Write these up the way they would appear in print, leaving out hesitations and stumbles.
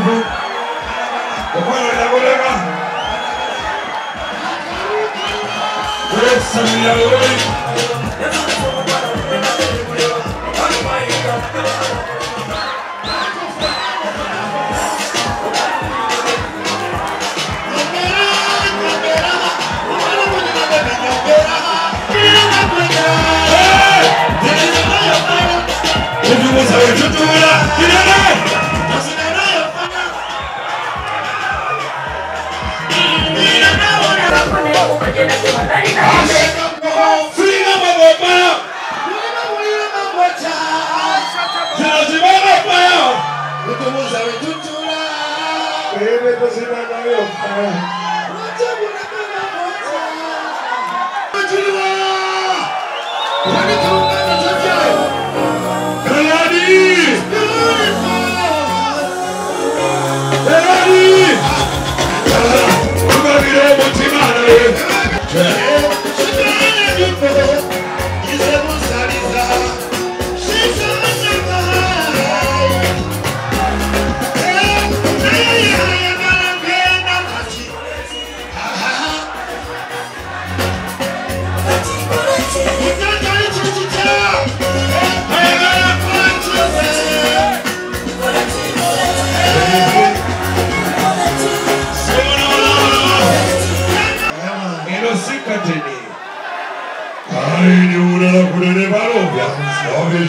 mtakatifu. Bwana anabaraka. Samia wewe.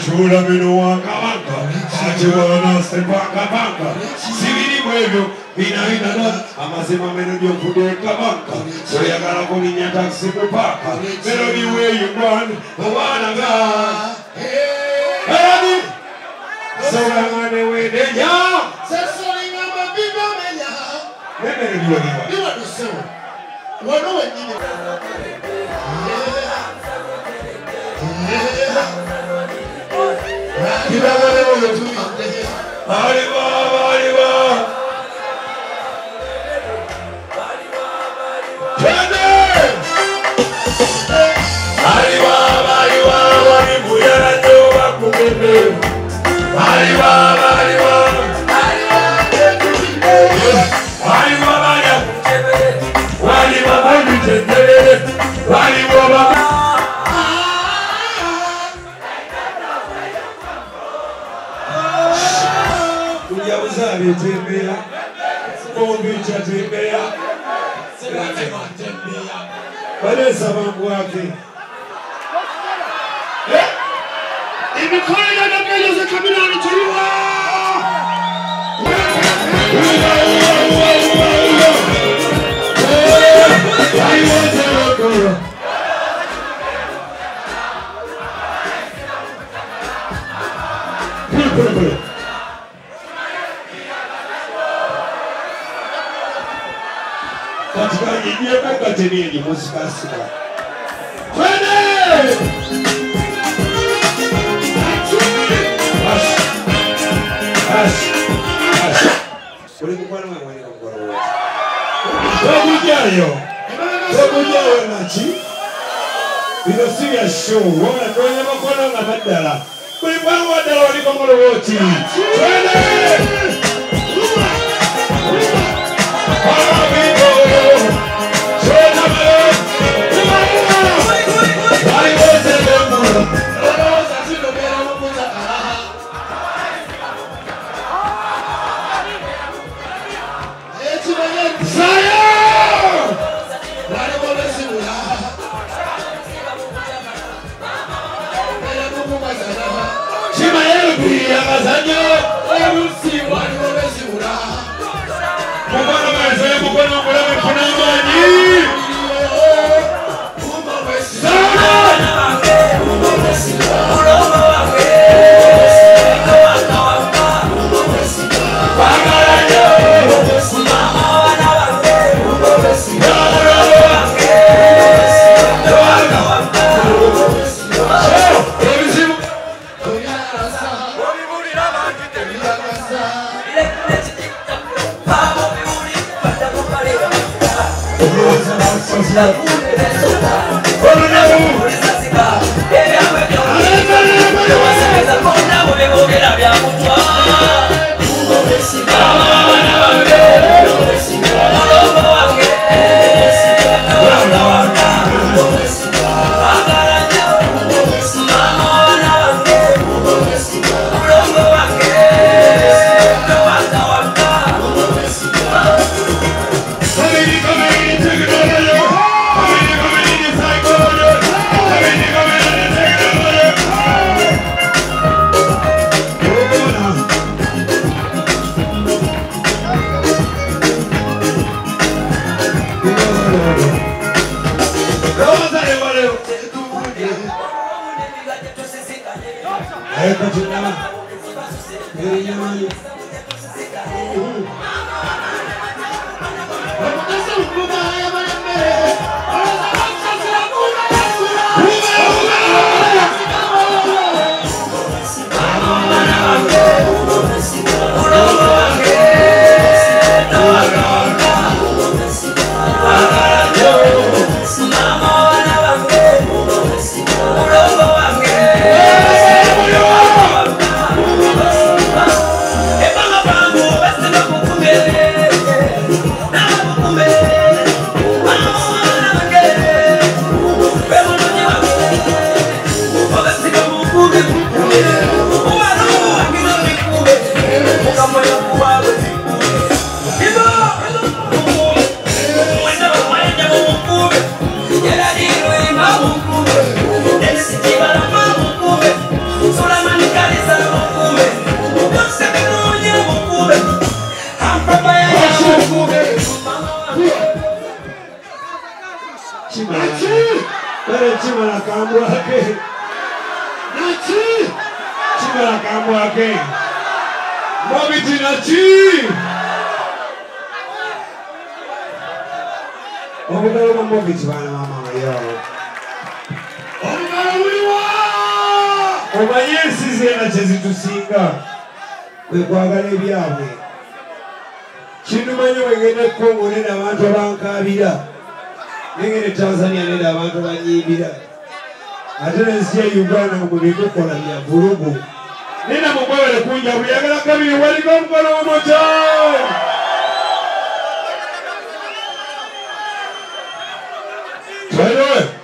Chula minuwa kamanga, achiwana sepanga banga. Sivini mwevyo, ina na amasema melodi okude kamanga. So yagala kulinya taxi kupaka. Melodi where you run, wana ga. Hey, so yangane wede nya. Sasori ngamba biba menya. Melodi wadi. Biba dusewa. Wano wengine. Tembea, kombicha tembea, balesa mambo yake. Imekona na mbele za kabila wanacholiwa. Katika jijia kwa tenini musika sika. Kwende! Ash. Uli mkwano mwenye mkwano wote. Wabujayo nachi. Bino siya show. Wana kwenye mkwano nga madala. Uli mkwano wadala wali mkwano wote. Kwende! Vamos, Ayo cinta. Dirinya maju. Tanzania nenda abantu banyibira ate nsi ya Uganda mubikola bya vurugu nina mugwele kunja buyagala kabiri waliko mukono omuto twende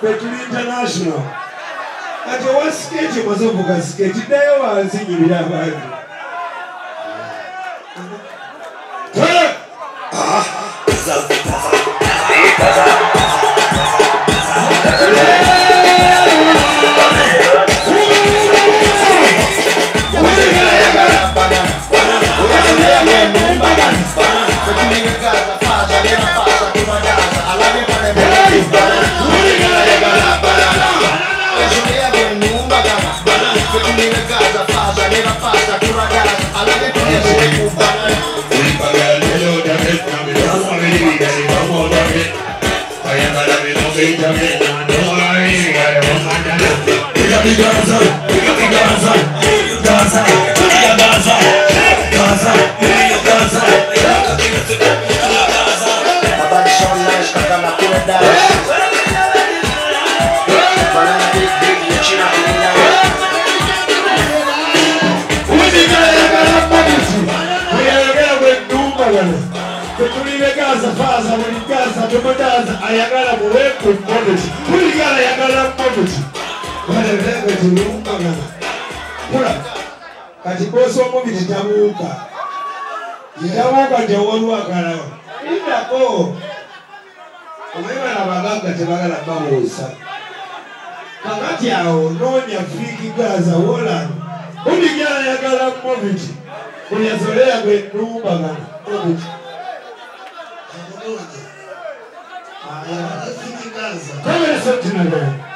Petuli International. Ati wa skate mazovu ka skate dayo wansi nyibira abantu. Ayagala muwepo mmoja. Kuligala ayagala mmoja. Wale lebe tulumba ngana. Kula. Kati boso mo bititabuka. Itabuka nje wolu akala. Ida ko. Omema na baganga tebagala bamusa. Kakati yao nonya friki Gaza Holland. Kuligala ayagala mmoja. Kunyazolea kwe tulumba ngana. Mmoja. Come on, something like that.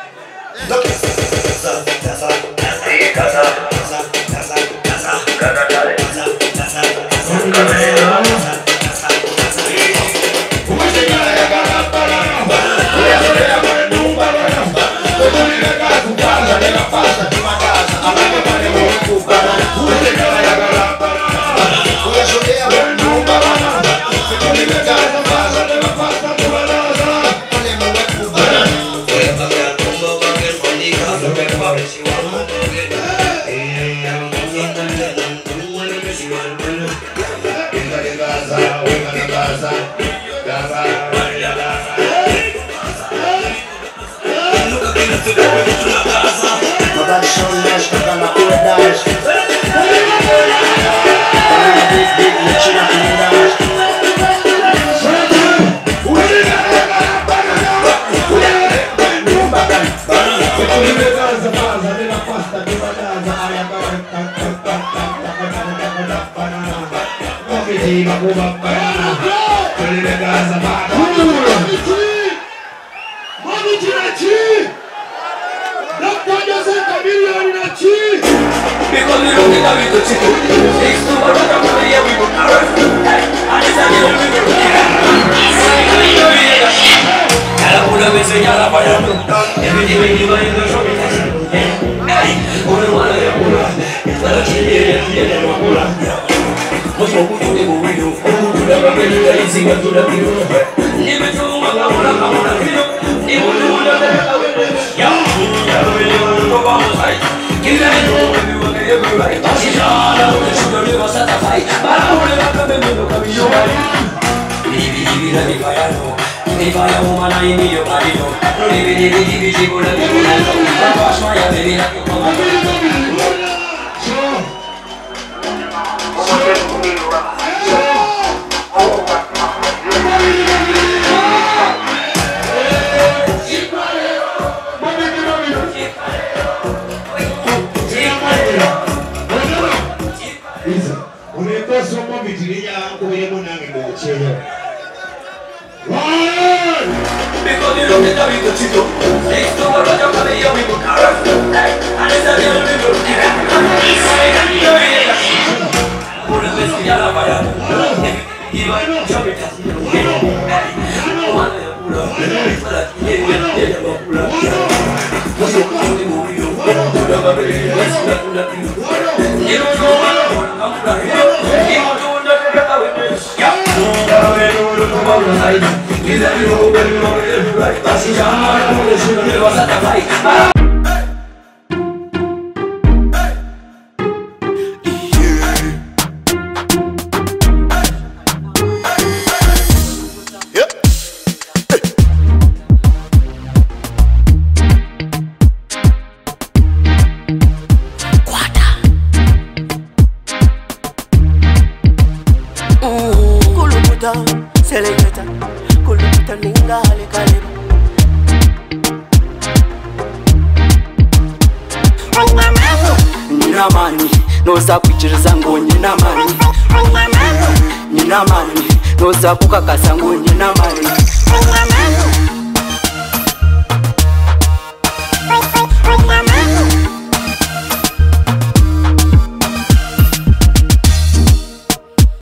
gali kalibu. Nina mani, noza kuchiriza ngo nina mani. Nina mani, noza kukakasa ngo nina mani.